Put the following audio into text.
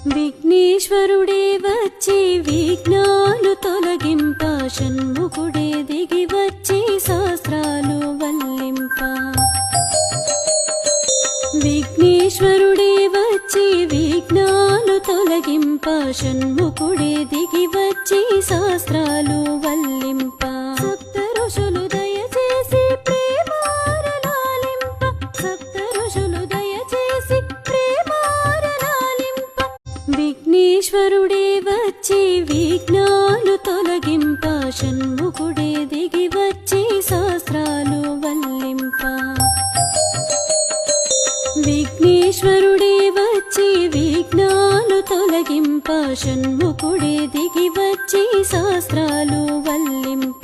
విఘ్నేశ్వరుడే వచ్చి విఘ్నాలు తొలగింప షణ్ముఖుడే దిగి వచ్చి శాస్త్రాలు వల్లింప విఘ్నేశ్వరుడే వచ్చి విఘ్నాలు తొలగింప షణ్ముఖుడే దిగి వచ్చి శాస్త్రాలు వల్లింప సప్త ఋషులు దయచేసి ప్రేమారలాలింప సప్త ఋషులు దయచేసి ప్రేమారలాలింప విఘ్నేశ్వరుడే వచ్చి విఘ్నాలు తొలగింప షణ్ముఖుడే దిగి వచ్చి శాస్త్రాలు వల్లింప విఘ్నేశ్వరుడే వచ్చి విఘ్నాలు తొలగింప షణ్ముఖుడే దిగి వచ్చి శాస్త్రాలు వల్లింప